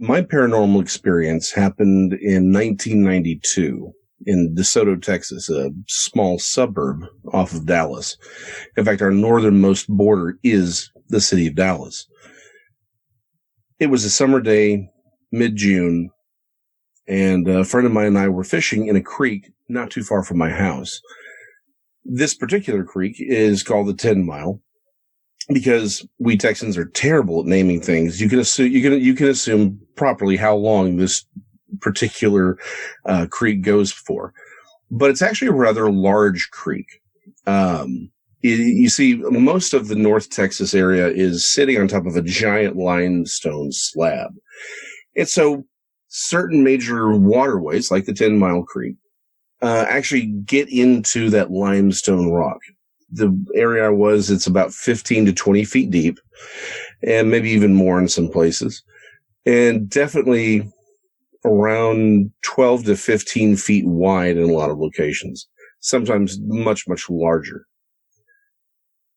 My paranormal experience happened in 1992 in Desoto, Texas, a small suburb off of Dallas. In fact, our northernmost border is the city of Dallas. It was a summer day, mid-June, and a friend of mine and I were fishing in a creek not too far from my house. This particular creek is called the 10 Mile because we Texans are terrible at naming things. You can assume properly how long this particular creek goes for, but it's actually a rather large creek. You see, most of the North Texas area is sitting on top of a giant limestone slab, and so certain major waterways, like the 10 Mile Creek, actually get into that limestone rock. The area I was, it's about 15 to 20 feet deep, and maybe even more in some places, and definitely around 12 to 15 feet wide in a lot of locations, sometimes much, much larger.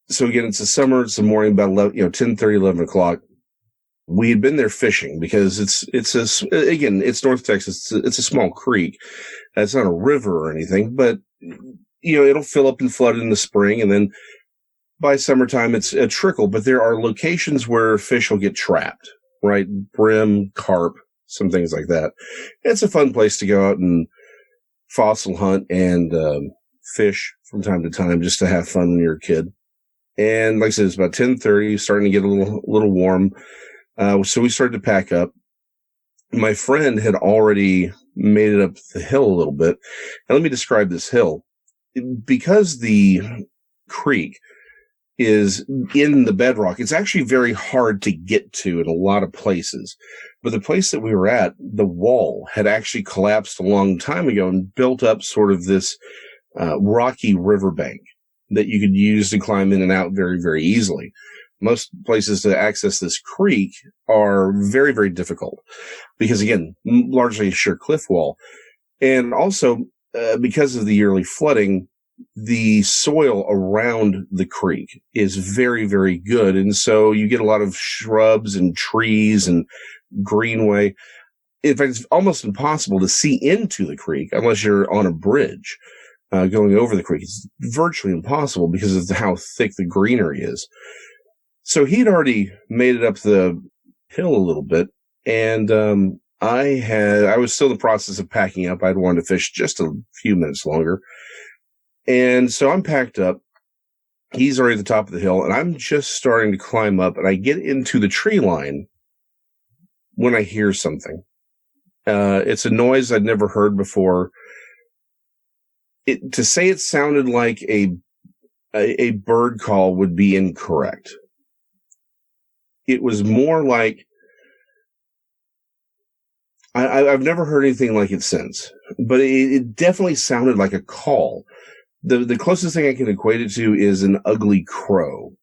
So again, it's a summer, it's the morning, about 10:30, 11 o'clock. We had been there fishing because it's North Texas. It's a small creek. It's not a river or anything, but it'll fill up and flood in the spring, and then by summertime it's a trickle. But there are locations where fish will get trapped, right? Brim, carp, some things like that. It's a fun place to go out and fossil hunt and fish from time to time, just to have fun when you're a kid. And like I said, it's about 10:30, starting to get a little warm. So we started to pack up. My friend had already made it up the hill a little bit. And let me describe this hill. Because the creek is in the bedrock, it's actually very hard to get to in a lot of places. But the place that we were at, the wall had actually collapsed a long time ago and built up sort of this rocky riverbank that you could use to climb in and out very, very easily. Most places to access this creek are very, very difficult because, again, largely a sheer cliff wall. And also, because of the yearly flooding, the soil around the creek is very, very good. And so you get a lot of shrubs and trees and greenway. In fact, it's almost impossible to see into the creek unless you're on a bridge going over the creek. It's virtually impossible because of how thick the greenery is. So he'd already made it up the hill a little bit, and I was still in the process of packing up. I'd wanted to fish just a few minutes longer. And so I'm packed up. He's already at the top of the hill, and I'm just starting to climb up, and I get into the tree line when I hear something. It's a noise I'd never heard before. To say it sounded like a bird call would be incorrect. It was more like, I've never heard anything like it since, but it definitely sounded like a call. The closest thing I can equate it to is an ugly crow.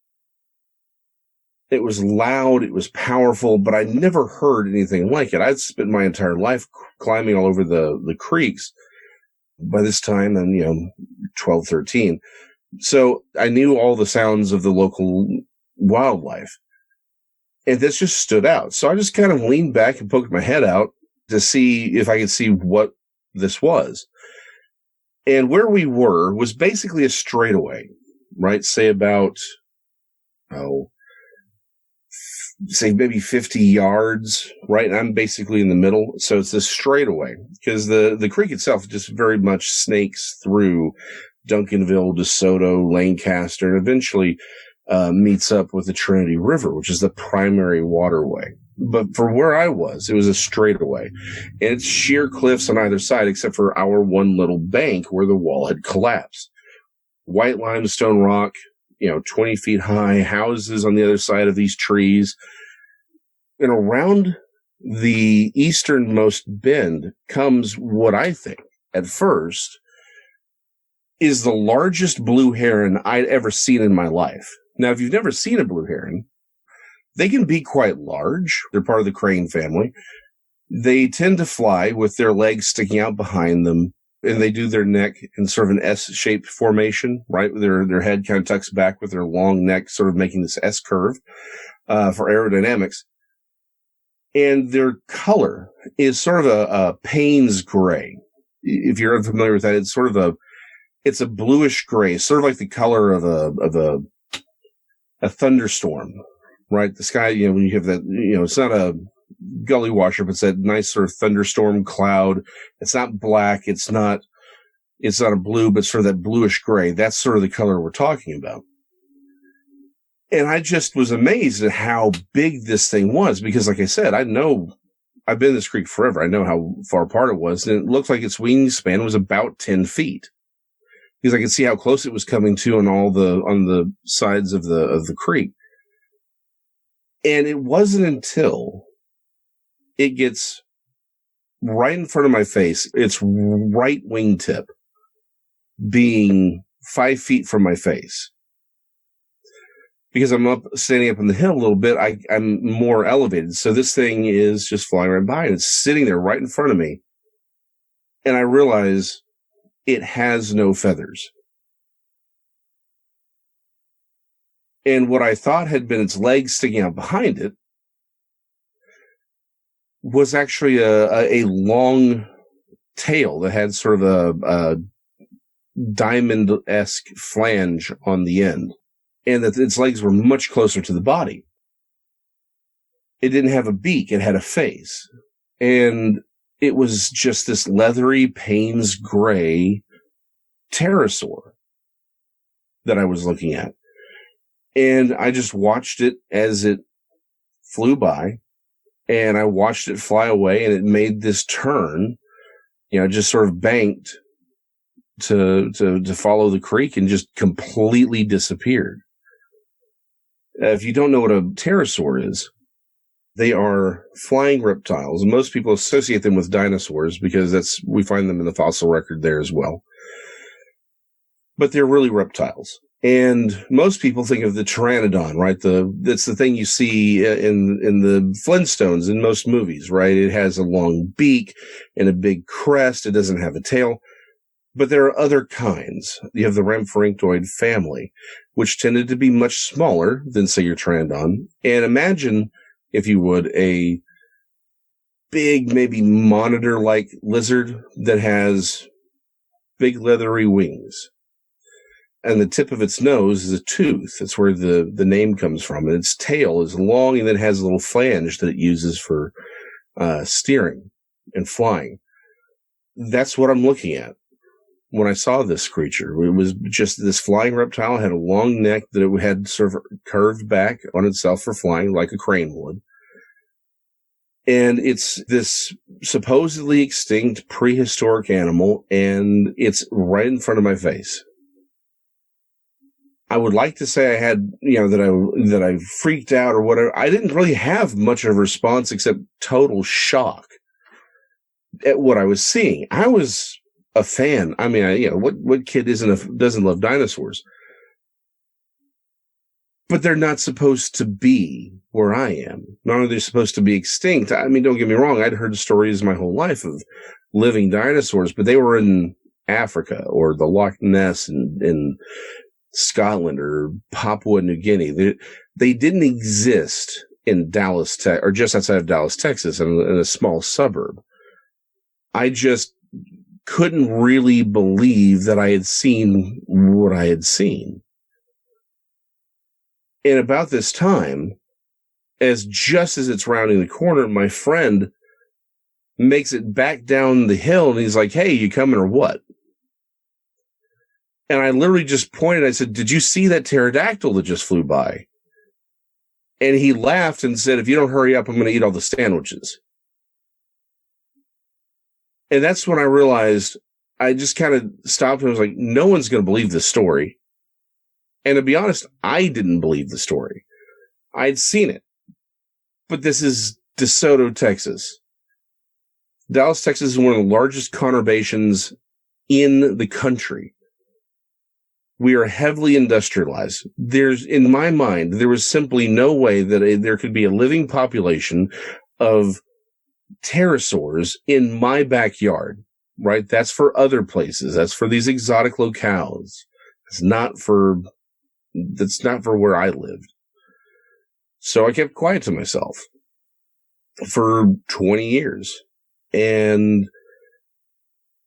It was loud, it was powerful, but I never heard anything like it. I'd spent my entire life climbing all over the creeks. By this time, I'm 12, 13. So I knew all the sounds of the local wildlife. And this just stood out. So I just kind of leaned back and poked my head out to see if I could see what this was. And where we were was basically a straightaway, right? Say about, say maybe 50 yards, right? And I'm basically in the middle. So it's this straightaway because the creek itself just very much snakes through Duncanville, DeSoto, Lancaster, and eventually meets up with the Trinity River, which is the primary waterway. But for where I was, it was a straightaway. And it's sheer cliffs on either side, except for our one little bank where the wall had collapsed. White limestone rock, 20 feet high, houses on the other side of these trees. And around the easternmost bend comes what I think, at first, is the largest blue heron I'd ever seen in my life. Now, if you've never seen a blue heron, they can be quite large. They're part of the crane family. They tend to fly with their legs sticking out behind them, and they do their neck in sort of an S-shaped formation, right? Their head kind of tucks back with their long neck, sort of making this S curve for aerodynamics. And their color is sort of a Payne's gray. If you're unfamiliar with that, it's a bluish gray, sort of like the color of a thunderstorm, right? The sky, when you have that, it's not a gully washer, but it's that nice sort of thunderstorm cloud. It's not black. It's not a blue, but sort of that bluish gray. That's sort of the color we're talking about. And I just was amazed at how big this thing was because, like I said, I've been in this creek forever. I know how far apart it was. And it looked like its wingspan was about 10 feet. Because I could see how close it was coming to on the sides of the creek. And it wasn't until it gets right in front of my face, its right wingtip being 5 feet from my face. Because I'm standing up on the hill a little bit, I'm more elevated. So this thing is just flying right by, and it's sitting there right in front of me. And I realize it has no feathers. And what I thought had been its legs sticking out behind it was actually a long tail that had sort of a diamond-esque flange on the end. And that its legs were much closer to the body. It didn't have a beak. It had a face. And it was just this leathery Payne's gray pterosaur that I was looking at. And I just watched it as it flew by. And I watched it fly away, and it made this turn, just sort of banked to follow the creek and just completely disappeared. If you don't know what a pterosaur is, they are flying reptiles. Most people associate them with dinosaurs because we find them in the fossil record there as well. But they're really reptiles. And most people think of the pteranodon, right? That's the thing you see in the Flintstones in most movies, right? It has a long beak and a big crest. It doesn't have a tail. But there are other kinds. You have the Rhamphorhynchoid family, which tended to be much smaller than, say, your pteranodon. And imagine, if you would, a big, maybe monitor-like lizard that has big leathery wings. And the tip of its nose is a tooth. That's where the name comes from. And its tail is long and then has a little flange that it uses for steering and flying. That's what I'm looking at when I saw this creature. It was just this flying reptile, had a long neck that it had sort of curved back on itself for flying like a crane would. And it's this supposedly extinct prehistoric animal, and it's right in front of my face. I would like to say I had, that I freaked out or whatever. I didn't really have much of a response except total shock at what I was seeing. I was a fan. I mean, what kid doesn't love dinosaurs? But they're not supposed to be where I am. Nor are they supposed to be extinct. I mean, don't get me wrong. I'd heard stories my whole life of living dinosaurs, but they were in Africa or the Loch Ness in Scotland or Papua New Guinea. They didn't exist in Dallas, or just outside of Dallas, Texas, in a small suburb. I just couldn't really believe that I had seen what I had seen. And about this time, just as it's rounding the corner, my friend makes it back down the hill, and he's like, "Hey, you coming or what?" And I literally just pointed. I said, "Did you see that pterodactyl that just flew by?" And he laughed and said, "If you don't hurry up, I'm going to eat all the sandwiches." And that's when I realized, I just kind of stopped and was like, no one's going to believe this story. And to be honest, I didn't believe the story. I'd seen it. But this is DeSoto, Texas. Dallas, Texas is one of the largest conurbations in the country. We are heavily industrialized. In my mind, there was simply no way that there could be a living population of pterosaurs in my backyard, right? That's for other places. That's for these exotic locales. That's not for where I lived. So I kept quiet to myself. for 20 years. And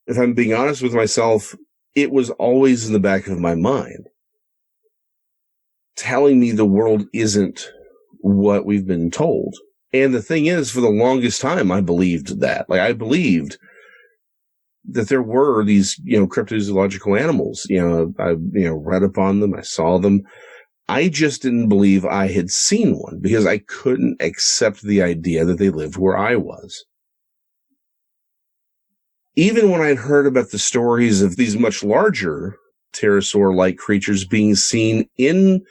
if I'm being honest with myself, it was always in the back of my mind, telling me the world isn't what we've been told. And the thing is, for the longest time, I believed that. Like, I believed that there were these, cryptozoological animals. I read upon them. I saw them. I just didn't believe I had seen one because I couldn't accept the idea that they lived where I was. Even when I'd heard about the stories of these much larger pterosaur-like creatures being seen in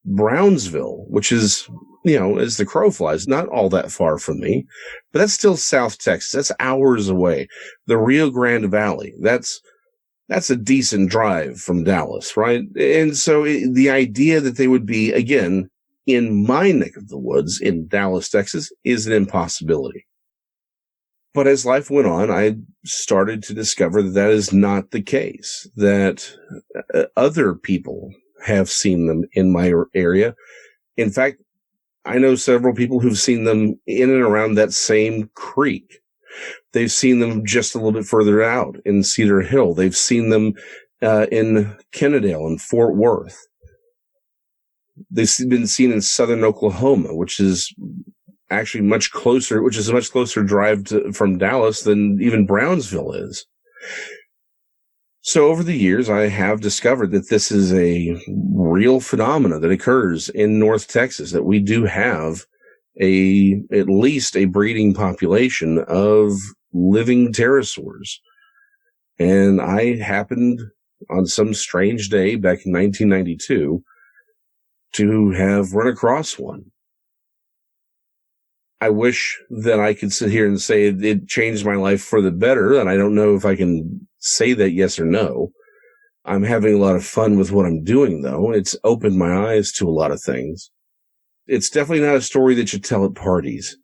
Brownsville, which is, as the crow flies, not all that far from me, but that's still South Texas. That's hours away. The Rio Grande Valley, that's a decent drive from Dallas, right? And so the idea that they would be, again, in my neck of the woods in Dallas, Texas, is an impossibility. But as life went on, I started to discover that that is not the case, that other people have seen them in my area. In fact, I know several people who've seen them in and around that same creek. They've seen them just a little bit further out in Cedar Hill. They've seen them in Kennedale and Fort Worth. They've been seen in southern Oklahoma, which is actually a much closer drive from Dallas than even Brownsville is. So over the years, I have discovered that this is a real phenomena that occurs in North Texas, that we do have at least a breeding population of living pterosaurs. And I happened on some strange day back in 1992 to have run across one. I wish that I could sit here and say it changed my life for the better, and I don't know if I can say that yes or no. I'm having a lot of fun with what I'm doing, though. It's opened my eyes to a lot of things. It's definitely not a story that you tell at parties,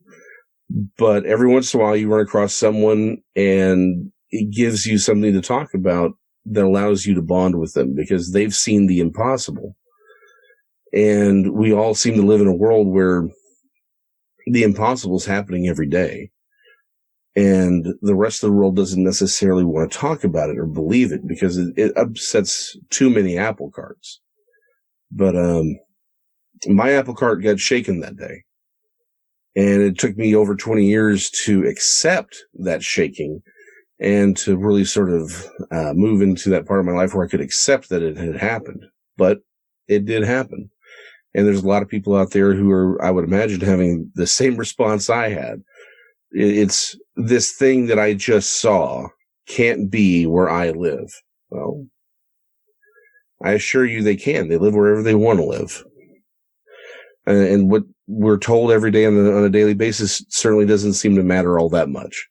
but every once in a while you run across someone and it gives you something to talk about that allows you to bond with them because they've seen the impossible. And we all seem to live in a world where the impossible is happening every day. And the rest of the world doesn't necessarily want to talk about it or believe it because it upsets too many apple carts. But my apple cart got shaken that day. And it took me over 20 years to accept that shaking and to really sort of move into that part of my life where I could accept that it had happened. But it did happen. And there's a lot of people out there who are, I would imagine, having the same response I had. It's this thing that I just saw can't be where I live. Well, I assure you they can. They live wherever they want to live. And what we're told every day on a daily basis certainly doesn't seem to matter all that much.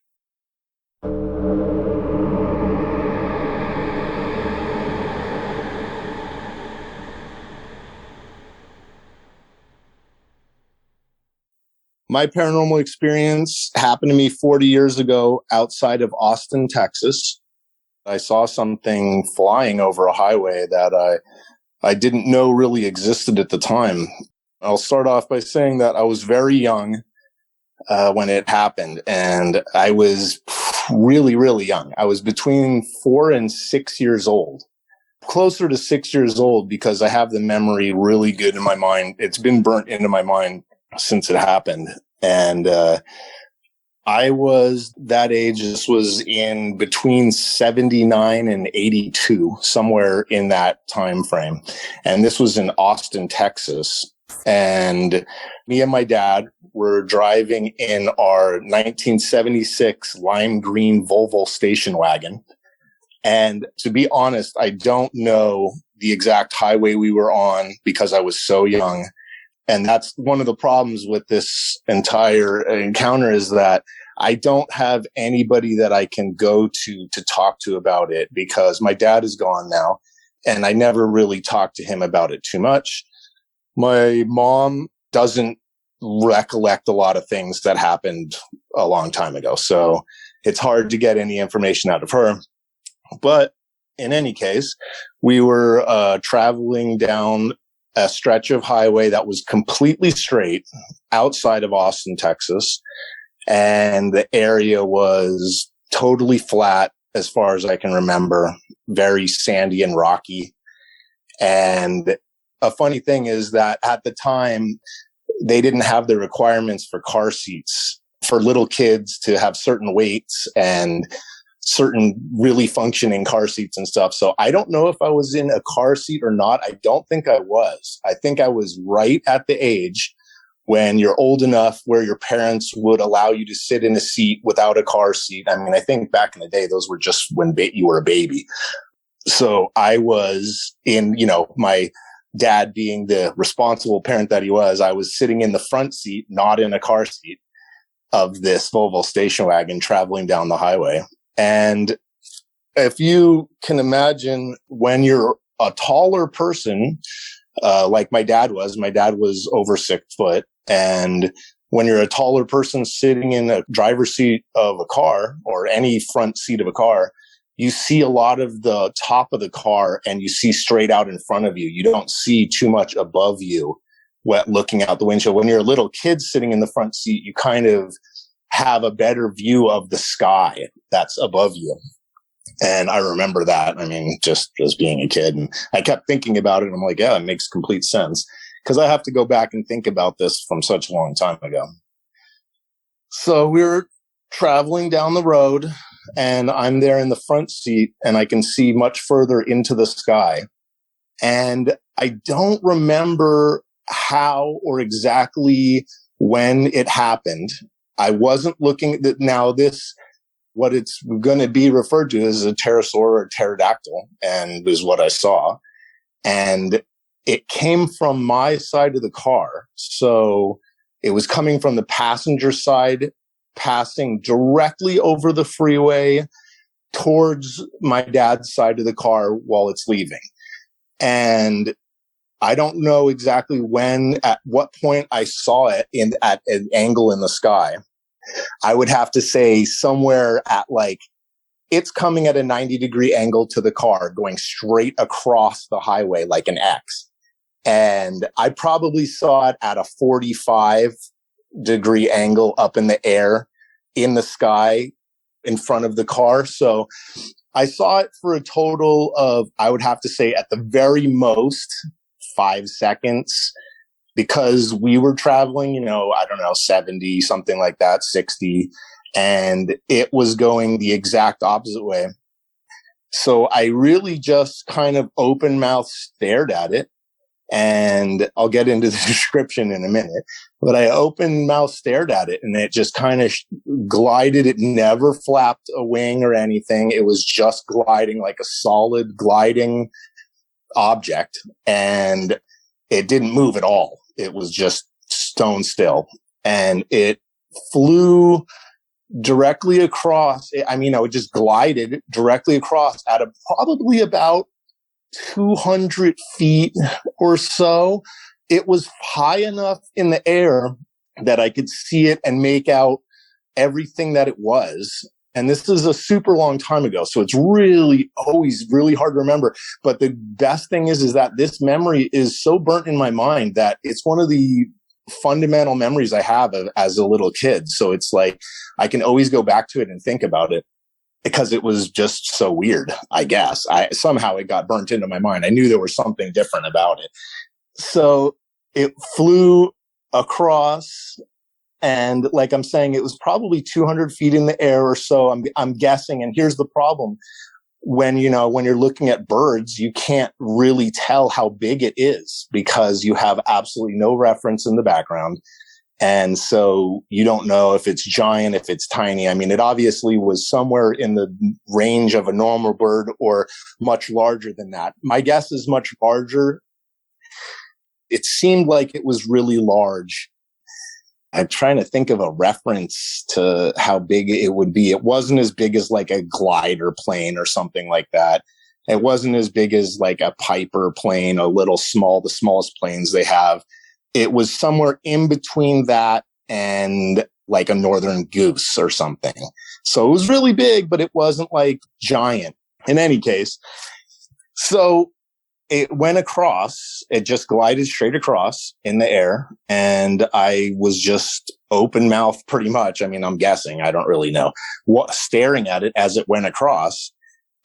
My paranormal experience happened to me 40 years ago outside of Austin, Texas. I saw something flying over a highway that I didn't know really existed at the time. I'll start off by saying that I was very young when it happened, and I was really, really young. I was between 4 and 6 years old. Closer to 6 years old because I have the memory really good in my mind. It's been burnt into my mind since it happened. And I was that age. This was in between 79 and 82, somewhere in that time frame. And this was in Austin, Texas. And me and my dad were driving in our 1976 lime green Volvo station wagon. And to be honest, I don't know the exact highway we were on because I was so young. And that's one of the problems with this entire encounter is that I don't have anybody that I can go to talk to about it because my dad is gone now and I never really talked to him about it too much. My mom doesn't recollect a lot of things that happened a long time ago. So it's hard to get any information out of her. But in any case, we were traveling down a stretch of highway that was completely straight outside of Austin, Texas. and the area was totally flat as far as I can remember, very sandy and rocky. And a funny thing is that at the time, they didn't have the requirements for car seats for little kids to have certain weights and certain really functioning car seats and stuff. So I don't know if I was in a car seat or not. I don't think I was. I think I was right at the age when you're old enough where your parents would allow you to sit in a seat without a car seat. I mean, I think back in the day, those were just when you were a baby. So I was in, my dad being the responsible parent that he was, I was sitting in the front seat, not in a car seat of this Volvo station wagon traveling down the highway. And if you can imagine when you're a taller person, like my dad was over 6 foot. And when you're a taller person sitting in a driver's seat of a car or any front seat of a car, you see a lot of the top of the car and you see straight out in front of you. You don't see too much above you looking out the windshield. When you're a little kid sitting in the front seat, you kind of have a better view of the sky that's above you. And I remember that. I mean, just as being a kid, and I kept thinking about it. And I'm like, yeah, it makes complete sense because I have to go back and think about this from such a long time ago. So we were traveling down the road and I'm there in the front seat and I can see much further into the sky. And I don't remember how or exactly when it happened. I wasn't looking at now what it's going to be referred to as a pterosaur or pterodactyl, and is what I saw. And it came from my side of the car. So it was coming from the passenger side, passing directly over the freeway towards my dad's side of the car while it's leaving. And I don't know exactly at what point I saw it at an angle in the sky. I would have to say somewhere at it's coming at a 90-degree angle to the car, going straight across the highway like an X. And I probably saw it at a 45-degree angle up in the air in the sky in front of the car. So I saw it for a total of, I would have to say at the very most, 5 seconds. Because we were traveling, I don't know, 70, something like that, 60, and it was going the exact opposite way. So I really just kind of open mouth stared at it, and I'll get into the description in a minute, but I open mouth stared at it and it just kind of glided. It never flapped a wing or anything. It was just gliding like a solid gliding object, and it didn't move at all. It was just stone still, and it flew directly across. It just glided directly across at probably about 200 feet or so. It was high enough in the air that I could see it and make out everything that it was. And this is a super long time ago, so it's really always really hard to remember. But the best thing is that this memory is so burnt in my mind that it's one of the fundamental memories I have as a little kid. So it's like I can always go back to it and think about it because it was just so weird, I guess. Somehow it got burnt into my mind. I knew there was something different about it. So it flew across. And like I'm saying, it was probably 200 feet in the air or so. I'm guessing. And here's the problem. When you're looking at birds, you can't really tell how big it is because you have absolutely no reference in the background. And so you don't know if it's giant, if it's tiny. I mean, it obviously was somewhere in the range of a normal bird or much larger than that. My guess is much larger. It seemed like it was really large. I'm trying to think of a reference to how big it would be. It wasn't as big as like a glider plane or something like that. It wasn't as big as like a Piper plane, the smallest planes they have. It was somewhere in between that and like a northern goose or something. So it was really big, but it wasn't like giant in any case. So it went across, it just glided straight across in the air. And I was just open mouth pretty much. I mean, I'm guessing, I don't really know, staring at it as it went across.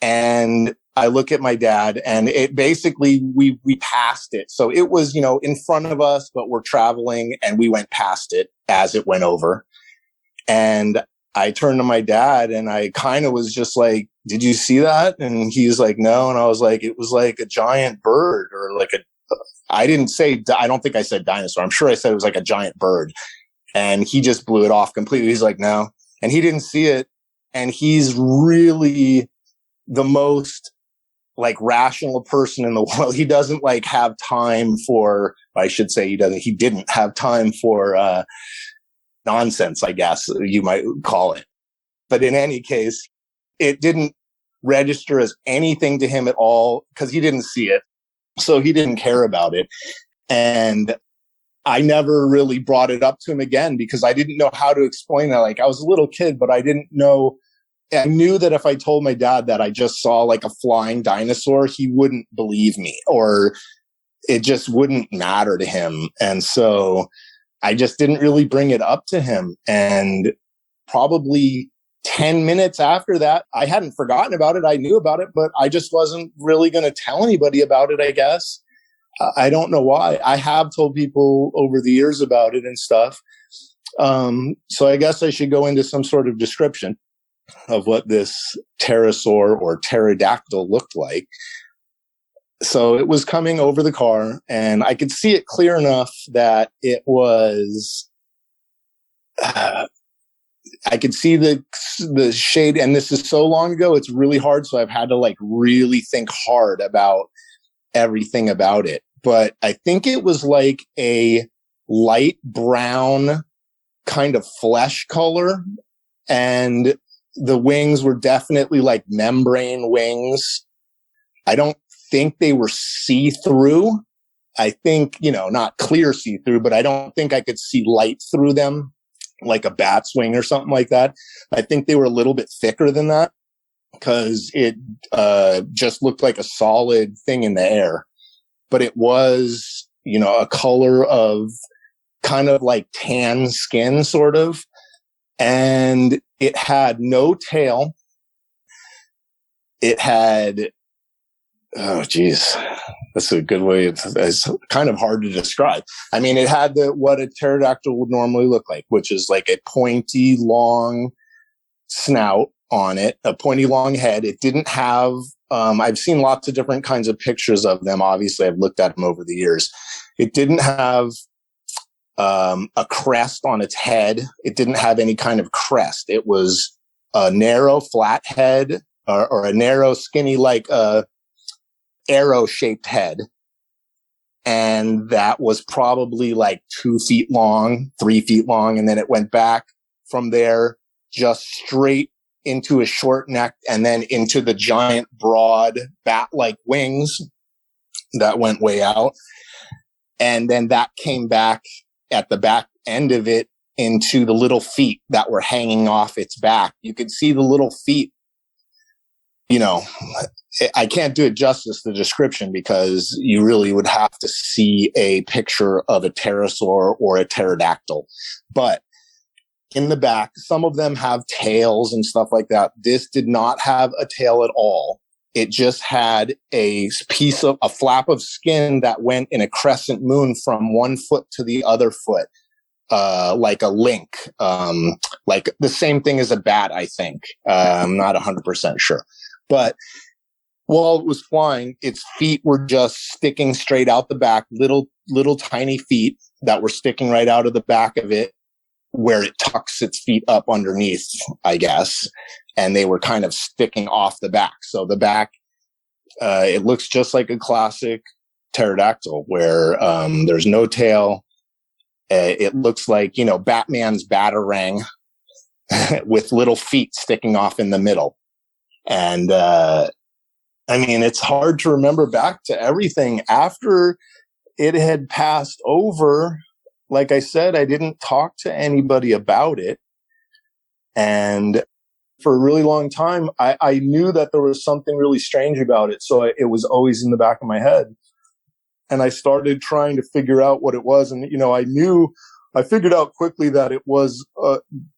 And I look at my dad, and it basically, we passed it. So it was, in front of us, but we're traveling, and we went past it as it went over. And I turned to my dad, and I kind of was just like, did you see that? And he's like, no. And I was like, it was like a giant bird, or like I don't think I said dinosaur. I'm sure I said it was like a giant bird. And he just blew it off completely. He's like, no. And he didn't see it. And he's really the most like rational person in the world. He doesn't like have time for, I should say he didn't have time for, nonsense, I guess you might call it. But in any case, it didn't register as anything to him at all because he didn't see it. So he didn't care about it. And I never really brought it up to him again because I didn't know how to explain that. Like, I was a little kid, but I didn't know. I knew that if I told my dad that I just saw like a flying dinosaur, he wouldn't believe me, or it just wouldn't matter to him. And so I just didn't really bring it up to him. And probably 10 minutes after that, I hadn't forgotten about it. I knew about it, but I just wasn't really going to tell anybody about it, I guess. I don't know why. I have told people over the years about it and stuff. So I guess I should go into some sort of description of what this pterosaur or pterodactyl looked like. So it was coming over the car, and I could see it clear enough that it was, I could see the shade, and this is so long ago, it's really hard. So I've had to like really think hard about everything about it. But I think it was like a light brown kind of flesh color, and the wings were definitely like membrane wings. I don't think they were see-through. I think, not clear see-through, but I don't think I could see light through them like a bat's wing or something like that. I think they were a little bit thicker than that because it just looked like a solid thing in the air. But it was, a color of kind of like tan skin, sort of. And it had no tail. It had, oh, geez, that's a good way. It's kind of hard to describe. I mean, it had what a pterodactyl would normally look like, which is like a pointy, long snout on it, a pointy, long head. It didn't have, I've seen lots of different kinds of pictures of them. Obviously, I've looked at them over the years. It didn't have a crest on its head. It didn't have any kind of crest. It was a narrow, flat head, or a narrow, skinny, like arrow-shaped head. And that was probably like 2 feet long, 3 feet long. And then it went back from there just straight into a short neck and then into the giant, broad, bat-like wings that went way out. And then that came back at the back end of it into the little feet that were hanging off its back. You could see the little feet. I can't do it justice, the description, because you really would have to see a picture of a pterosaur or a pterodactyl. But in the back, some of them have tails and stuff like that. This did not have a tail at all. It just had a flap of skin that went in a crescent moon from one foot to the other foot, like a link, like the same thing as a bat, I think. I'm not 100% sure. But while it was flying, its feet were just sticking straight out the back, little tiny feet that were sticking right out of the back of it, where it tucks its feet up underneath, I guess. And they were kind of sticking off the back. So the back, it looks just like a classic pterodactyl where there's no tail. It looks like, Batman's Batarang with little feet sticking off in the middle. And it's hard to remember back to everything after it had passed over. Like I said, I didn't talk to anybody about it. And for a really long time, I knew that there was something really strange about it. So it was always in the back of my head. And I started trying to figure out what it was. And, I figured out quickly that it was,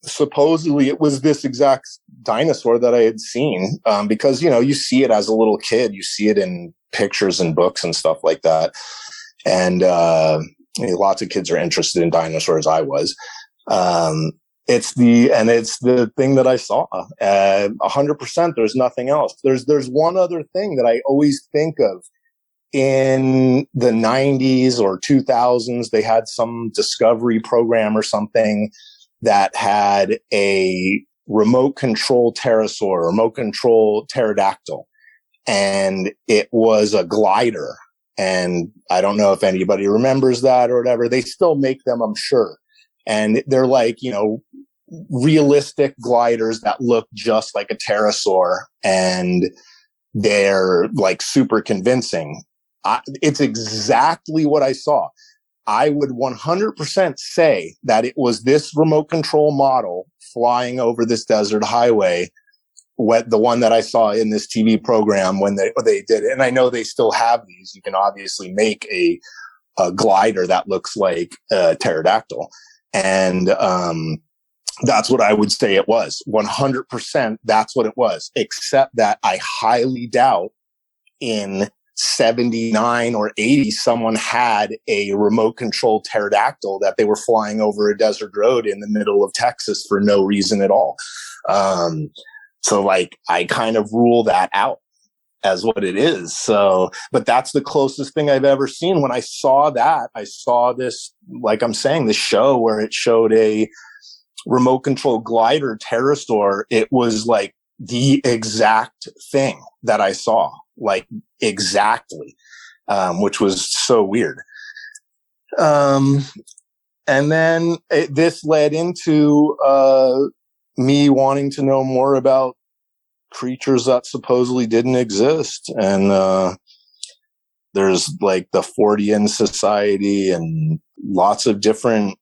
supposedly it was this exact dinosaur that I had seen. Because, you see it as a little kid, you see it in pictures and books and stuff like that. And, lots of kids are interested in dinosaurs. I was, it's the thing that I saw, 100%. There's nothing else. There's one other thing that I always think of. In the 90s or 2000s, they had some discovery program or something that had a remote control pterosaur, remote control pterodactyl. And it was a glider. And I don't know if anybody remembers that or whatever. They still make them, I'm sure. And they're like, realistic gliders that look just like a pterosaur. And they're like super convincing. It's exactly what I saw. I would 100% say that it was this remote control model flying over this desert highway, the one that I saw in this TV program when they did it. And I know they still have these. You can obviously make a glider that looks like a pterodactyl. And that's what I would say it was. 100%, that's what it was. Except that I highly doubt in 79 or 80, someone had a remote control pterodactyl that they were flying over a desert road in the middle of Texas for no reason at all. So like, I kind of rule that out as what it is. So, but that's the closest thing I've ever seen. When I saw that, I saw this, like I'm saying, the show where it showed a remote control glider pterosaur. It was like the exact thing that I saw. Like exactly, which was so weird. And then this led into me wanting to know more about creatures that supposedly didn't exist. And there's like the Fortean Society and lots of different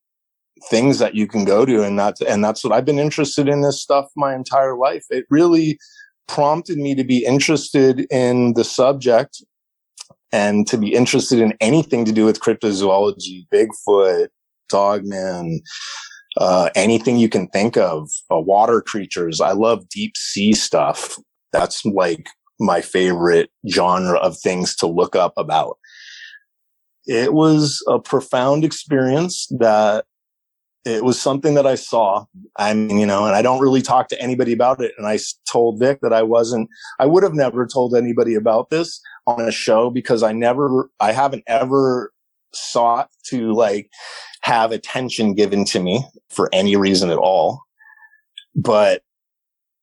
things that you can go to. And that's what I've been interested in this stuff my entire life. It really prompted me to be interested in the subject and to be interested in anything to do with cryptozoology, Bigfoot, Dogman, anything you can think of, water creatures. I love deep sea stuff. That's like my favorite genre of things to look up about. It was a profound experience that it was something that I saw. I mean, and I don't really talk to anybody about it. And I told Vic that I would have never told anybody about this on a show because I haven't ever sought to like have attention given to me for any reason at all. But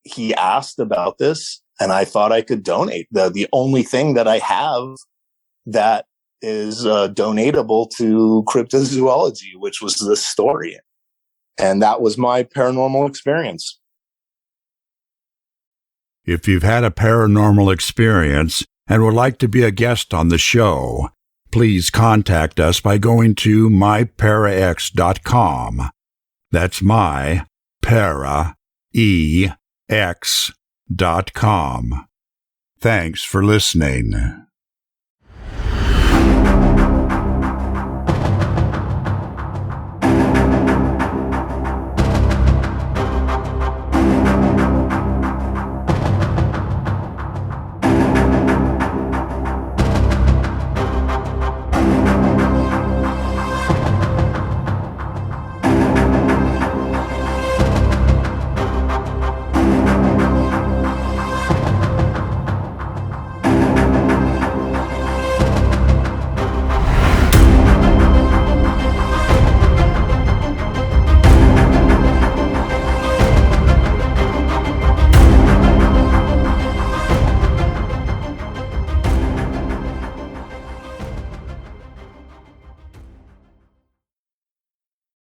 he asked about this and I thought I could donate. The only thing that I have that is donatable to cryptozoology, which was this story. And that was my paranormal experience. If you've had a paranormal experience and would like to be a guest on the show, please contact us by going to myparax.com. That's myparaex.com. Thanks for listening.